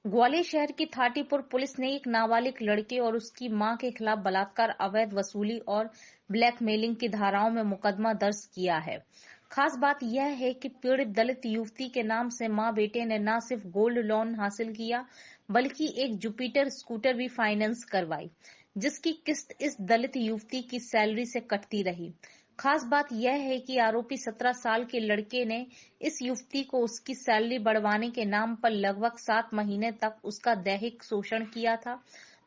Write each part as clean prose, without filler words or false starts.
ग्वालियर शहर की थाटीपुर पुलिस ने एक नाबालिग लड़के और उसकी मां के खिलाफ बलात्कार, अवैध वसूली और ब्लैकमेलिंग की धाराओं में मुकदमा दर्ज किया है। खास बात यह है कि पीड़ित दलित युवती के नाम से मां बेटे ने न सिर्फ गोल्ड लोन हासिल किया, बल्कि एक जुपिटर स्कूटर भी फाइनेंस करवाई, जिसकी किस्त इस दलित युवती की सैलरी से कटती रही। खास बात यह है कि आरोपी 17 साल के लड़के ने इस युवती को उसकी सैलरी बढ़वाने के नाम पर लगभग 7 महीने तक उसका दैहिक शोषण किया था।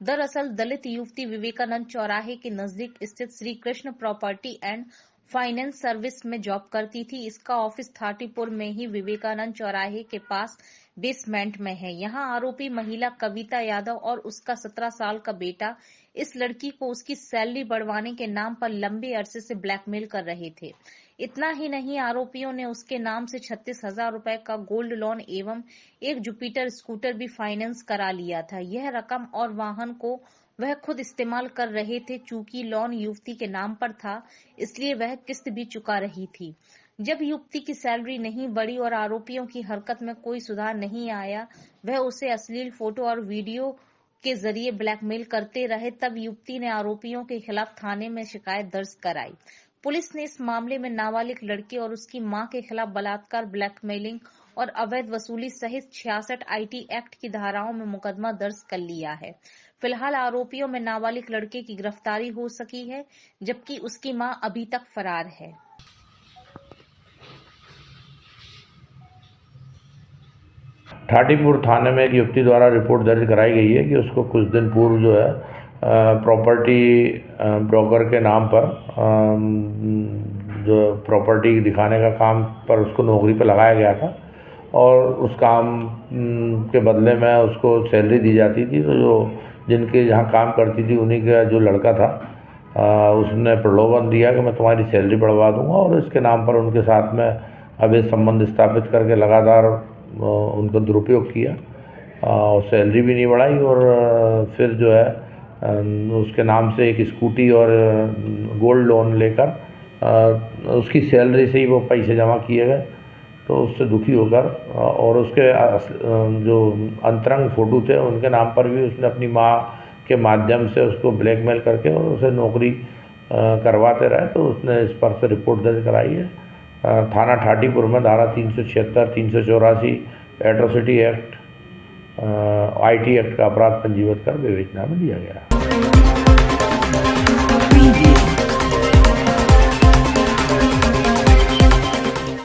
दरअसल दलित युवती विवेकानंद चौराहे के नजदीक स्थित Shri Krishna property and finance service में जॉब करती थी। इसका ऑफिस थाटीपुर में ही विवेकानंद चौराहे के पास बेसमेंट में है। यहाँ आरोपी महिला कविता यादव और उसका 17 साल का बेटा इस लड़की को उसकी सैलरी बढ़वाने के नाम पर लंबे अरसे से ब्लैकमेल कर रहे थे। इतना ही नहीं, आरोपियों ने उसके नाम से 36,000 रुपए का गोल्ड लोन एवं एक जुपिटर स्कूटर भी फाइनेंस करा लिया था। यह रकम और वाहन को वह खुद इस्तेमाल कर रहे थे। चूंकि लोन युवती के नाम पर था, इसलिए वह किस्त भी चुका रही थी। जब युवती की सैलरी नहीं बढ़ी और आरोपियों की हरकत में कोई सुधार नहीं आया, वह उसे अश्लील फोटो और वीडियो के जरिए ब्लैकमेल करते रहे, तब युवती ने आरोपियों के खिलाफ थाने में शिकायत दर्ज कराई। पुलिस ने इस मामले में नाबालिग लड़के और उसकी मां के खिलाफ बलात्कार, ब्लैकमेलिंग और अवैध वसूली सहित 66 आईटी एक्ट की धाराओं में मुकदमा दर्ज कर लिया है। फिलहाल आरोपियों में नाबालिग लड़के की गिरफ्तारी हो सकी है, जबकि उसकी मां अभी तक फरार है। थाटीपुर थाने में एक युवती द्वारा रिपोर्ट दर्ज कराई गई है कि उसको कुछ दिन पूर्व जो है प्रॉपर्टी ब्रोकर के नाम पर जो प्रॉपर्टी दिखाने का काम पर उसको नौकरी पर लगाया गया था और उस काम के बदले में उसको सैलरी दी जाती थी। तो जो जिनके जहाँ काम करती थी उन्हीं का जो लड़का था उसने प्रलोभन दिया कि मैं तुम्हारी सैलरी बढ़वा दूंगा और इसके नाम पर उनके साथ में अवैध संबंध स्थापित करके लगातार उनका दुरुपयोग किया और सैलरी भी नहीं बढ़ाई और फिर जो है उसके नाम से एक स्कूटी और गोल्ड लोन लेकर उसकी सैलरी से ही वो पैसे जमा किए गए। तो उससे दुखी होकर और उसके जो अंतरंग फ़ोटो थे उनके नाम पर भी उसने अपनी माँ के माध्यम से उसको ब्लैकमेल करके और उसे नौकरी करवाते रहे। तो उसने इस पर से रिपोर्ट दर्ज कराई है। थाना थाटीपुर में धारा 376, 384 एट्रोसिटी एक्ट, आईटी एक्ट का अपराध पंजीबद्ध कर विवेचना में दिया गया है।